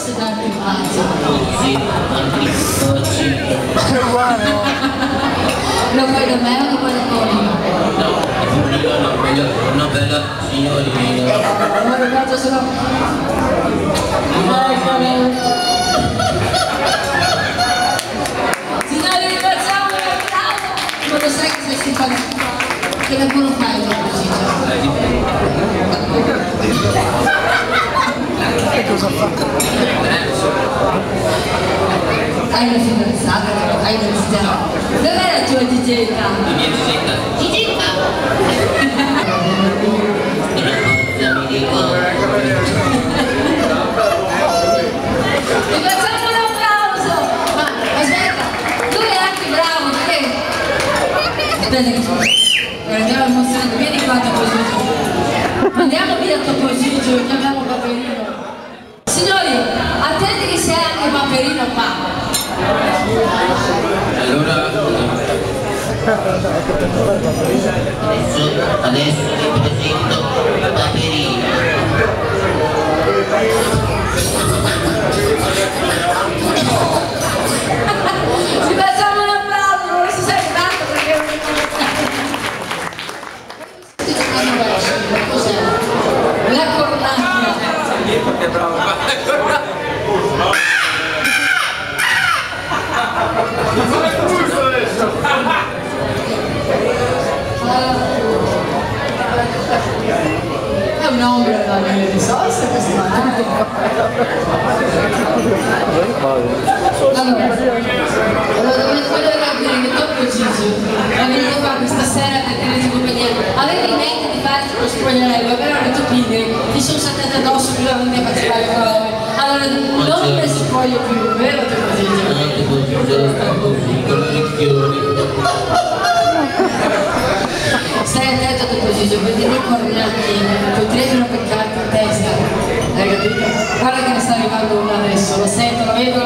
posso darti un pazzo? Sì, anche oggi. È uguale. Lo vuoi da me o lo vuoi da Colino? No, una bella signorina. Allora faccio solo... Signori, rifacciamo un applauso! Ma lo sai che sei simpatico? Che lavoro fai dopo, Ciccio? Che cosa fa? Hai una fidanzata, hai una fidanzata. Dov'è la tua digetta? La mia disetta. Digetta! Ti facciamo un applauso! Ma aspetta, tu sei anche bravo, perché? Aspetta che andiamo emozionati, vieni qua Topo Gigio. Andiamo via Topo Gigio, chiamiamo Paperino. Signori, attenti che sei anche Paperino qua. Allora adesso vi presento Paperino. Ci facciamo un applauso, non si sente tanto perché non cos'è? La cornacchia. Che bravo, la cornacchia. È un'ombra da nelle risorse questa. Allora voglio capire che Topo Gigio è venuto qua questa sera per tenerti compagnia. Avevi in mente di farti lo spogliarello, però le tue pigre ti sono saltate addosso che non ne faceva le prove. Allora non ne spoglio più, vero Topo Gigio? Topo Gigio sta così con l'orecchione. Stai attento Topo Gigio, perché nei cornacchi potrebbero peccarti in testa. Hai capito? Guarda che ne sta arrivando una adesso, lo sento, lo vedo,